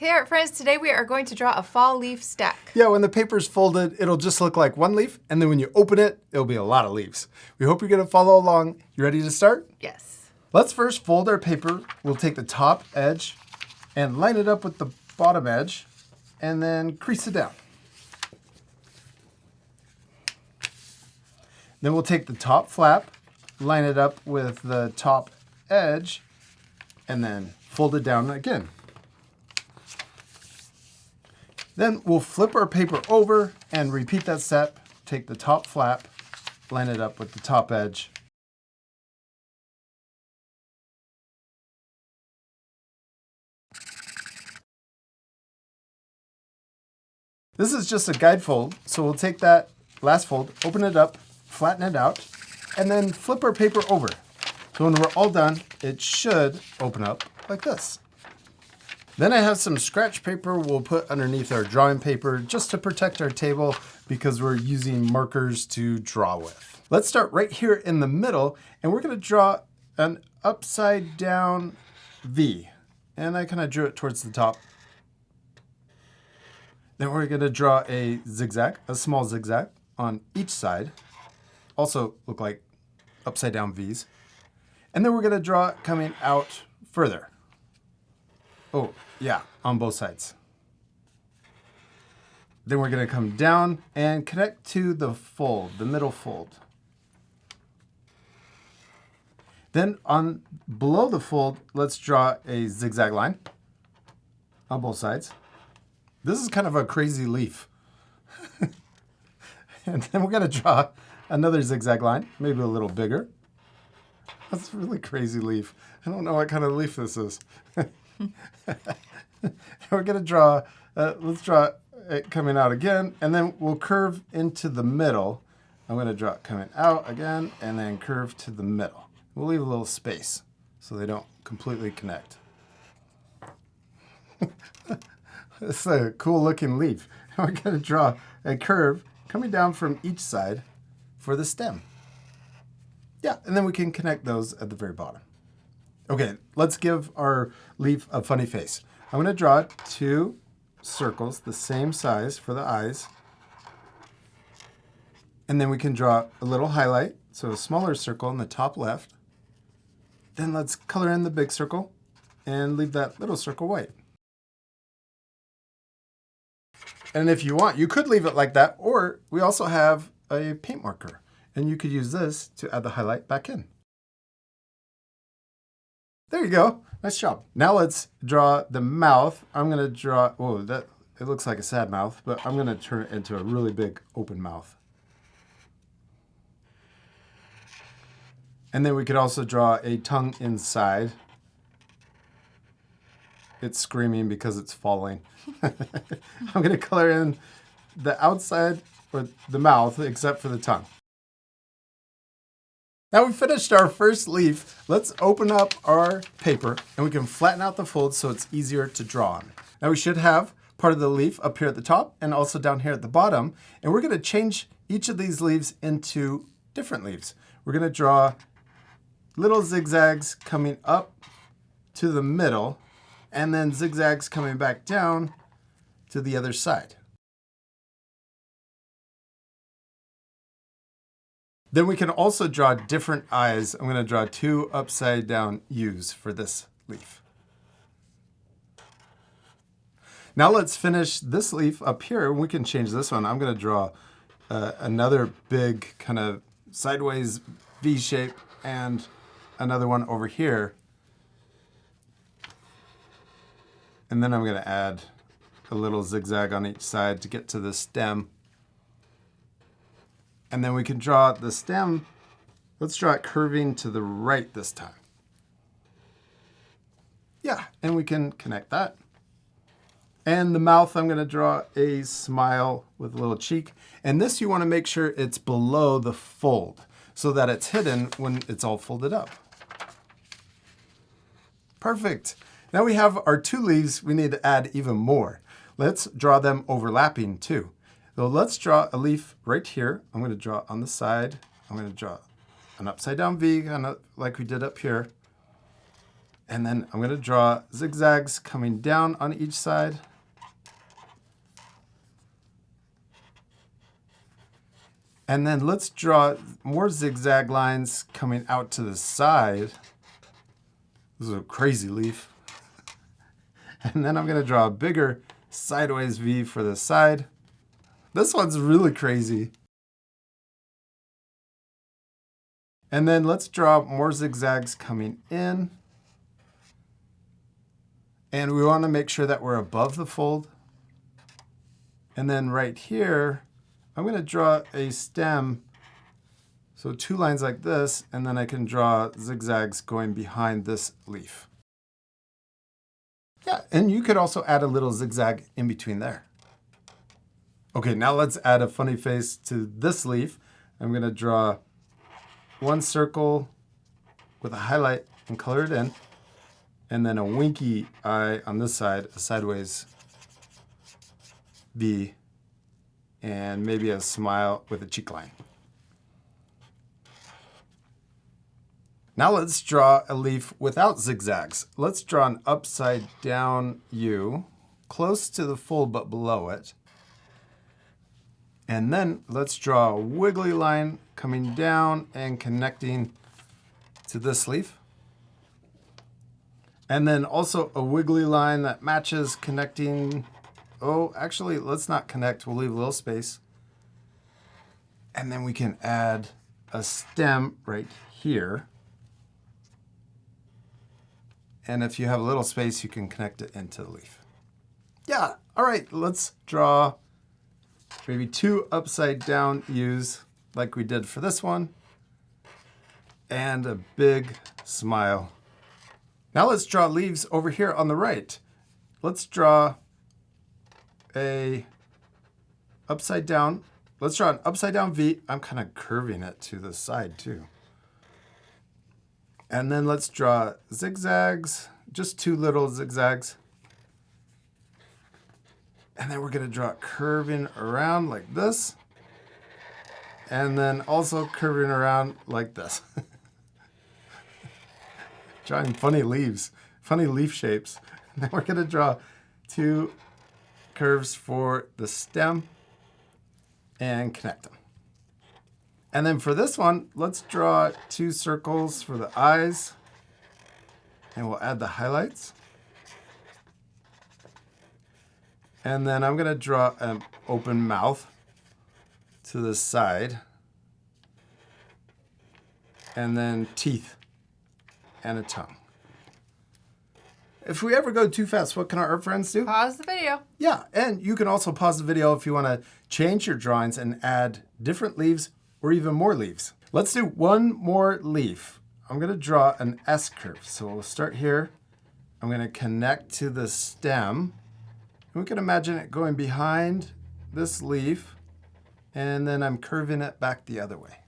Hey Art Friends, today we are going to draw a fall leaf stack. Yeah, when the paper's folded, it'll just look like one leaf, and then when you open it, it'll be a lot of leaves. We hope you're gonna follow along. You ready to start? Yes. Let's first fold our paper. We'll take the top edge and line it up with the bottom edge, and then crease it down. Then we'll take the top flap, line it up with the top edge, and then fold it down again. Then we'll flip our paper over and repeat that step. Take the top flap, line it up with the top edge. This is just a guide fold, so we'll take that last fold, open it up, flatten it out, and then flip our paper over. So when we're all done, it should open up like this. Then I have some scratch paper we'll put underneath our drawing paper just to protect our table because we're using markers to draw with. Let's start right here in the middle, and we're gonna draw an upside down V. And I kind of drew it towards the top. Then we're gonna draw a zigzag, a small zigzag on each side. Also look like upside down V's. And then we're gonna draw it coming out further. Oh, yeah, on both sides. Then we're gonna come down and connect to the fold, the middle fold. Then on below the fold, let's draw a zigzag line on both sides. This is kind of a crazy leaf. And then we're gonna draw another zigzag line, maybe a little bigger. That's a really crazy leaf. I don't know what kind of leaf this is. We're gonna draw, let's draw it coming out again, and then we'll curve into the middle. I'm gonna draw it coming out again, and then curve to the middle. We'll leave a little space so they don't completely connect. It's a cool looking leaf. We're gonna draw a curve coming down from each side for the stem. Yeah, and then we can connect those at the very bottom. Okay, let's give our leaf a funny face. I'm gonna draw 2 circles, the same size for the eyes. And then we can draw a little highlight, so a smaller circle in the top left. Then let's color in the big circle and leave that little circle white. And if you want, you could leave it like that, or we also have a paint marker, and you could use this to add the highlight back in. There you go. Nice job. Now let's draw the mouth. I'm going to draw, it looks like a sad mouth, but I'm going to turn it into a really big open mouth. And then we could also draw a tongue inside. It's screaming because it's falling. I'm going to color in the outside or the mouth except for the tongue. Now we finished our first leaf. Let's open up our paper and we can flatten out the folds so it's easier to draw on. Now we should have part of the leaf up here at the top and also down here at the bottom. And we're gonna change each of these leaves into different leaves. We're gonna draw little zigzags coming up to the middle and then zigzags coming back down to the other side. Then we can also draw different eyes. I'm going to draw 2 upside down U's for this leaf. Now let's finish this leaf up here. We can change this one. I'm going to draw another big kind of sideways V shape and another one over here. And then I'm going to add a little zigzag on each side to get to the stem. And then we can draw the stem. Let's draw it curving to the right this time. Yeah, and we can connect that. And the mouth, I'm gonna draw a smile with a little cheek. And this you wanna make sure it's below the fold so that it's hidden when it's all folded up. Perfect. Now we have our 2 leaves. We need to add even more. Let's draw them overlapping too. So let's draw a leaf right here. I'm going to draw on the side. I'm going to draw an upside down V, kind of like we did up here. And then I'm going to draw zigzags coming down on each side. And then let's draw more zigzag lines coming out to the side. This is a crazy leaf. And then I'm going to draw a bigger sideways V for the side. This one's really crazy. And then let's draw more zigzags coming in. And we want to make sure that we're above the fold. And then right here, I'm going to draw a stem. So 2 lines like this, and then I can draw zigzags going behind this leaf. Yeah, and you could also add a little zigzag in between there. Okay, now let's add a funny face to this leaf. I'm going to draw 1 circle with a highlight and color it in. And then a winky eye on this side, a sideways V, and maybe a smile with a cheek line. Now let's draw a leaf without zigzags. Let's draw an upside down U, close to the fold but below it. And then let's draw a wiggly line coming down and connecting to this leaf. And then also a wiggly line that matches connecting. Oh, actually, let's not connect. We'll leave a little space. And then we can add a stem right here. And if you have a little space, you can connect it into the leaf. Yeah, all right, let's draw maybe 2 upside down U's like we did for this one. And a big smile. Now let's draw leaves over here on the right. Let's draw a upside down. Let's draw an upside down V. I'm kind of curving it to the side too. And then let's draw zigzags, just 2 little zigzags. And then we're going to draw it curving around like this. And then also curving around like this. Drawing funny leaves, funny leaf shapes. And then we're going to draw 2 curves for the stem and connect them. And then for this one, let's draw 2 circles for the eyes. And we'll add the highlights. And then I'm going to draw an open mouth to the side. And then teeth and a tongue. If we ever go too fast, what can our art friends do? Pause the video. Yeah, and you can also pause the video if you want to change your drawings and add different leaves or even more leaves. Let's do 1 more leaf. I'm going to draw an S curve. So we'll start here. I'm going to connect to the stem. And we can imagine it going behind this leaf, and then I'm curving it back the other way.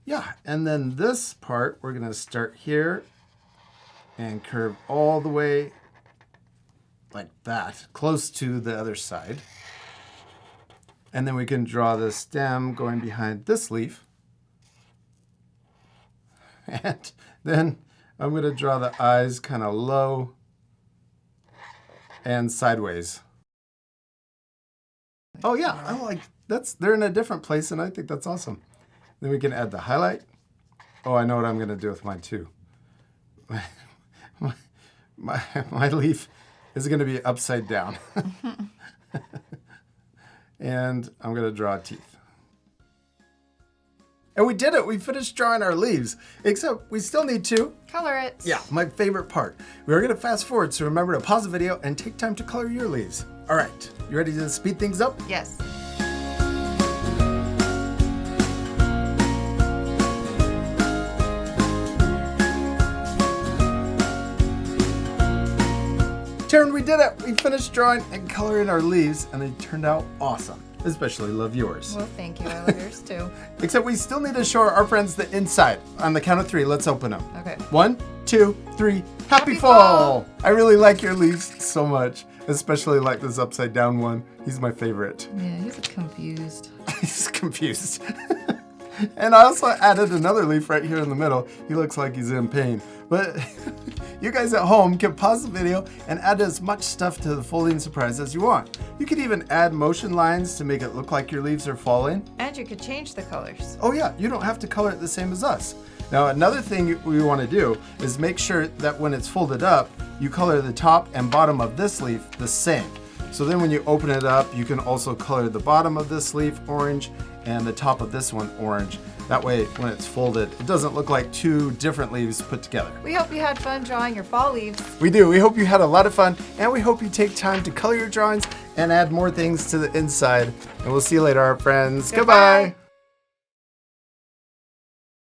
Yeah, and then this part, we're going to start here and curve all the way like that, close to the other side. And then we can draw the stem going behind this leaf. And then I'm going to draw the eyes kind of low and sideways. Oh yeah, I like they're in a different place, and I think that's awesome. Then we can add the highlight. Oh, I know what I'm going to do with mine too. My leaf is going to be upside down. And I'm going to draw teeth. And we did it. We finished drawing our leaves, except we still need to color it. Yeah, my favorite part. We're going to fast forward, so remember to pause the video and take time to color your leaves. All right, you ready to speed things up? Yes. Teryn, we did it! We finished drawing and coloring our leaves, and they turned out awesome. Especially love yours. Well, thank you. I love yours too. Except we still need to show our friends the inside. On the count of 3, let's open them. Okay. 1, 2, 3. Happy fall! fall! I really like your leaves so much. Especially like this upside down one. He's my favorite. Yeah, he's confused. He's confused. And I also added another leaf right here in the middle. He looks like he's in pain. But you guys at home can pause the video and add as much stuff to the folding surprise as you want. You could even add motion lines to make it look like your leaves are falling. And you could change the colors. Oh yeah, you don't have to color it the same as us. Now another thing we want to do is make sure that when it's folded up, you color the top and bottom of this leaf the same. So then when you open it up, you can also color the bottom of this leaf orange and the top of this one orange. That way, when it's folded, it doesn't look like two different leaves put together. We hope you had fun drawing your fall leaves. We do. We hope you had a lot of fun, and we hope you take time to color your drawings and add more things to the inside. And we'll see you later, our friends. Goodbye. Goodbye.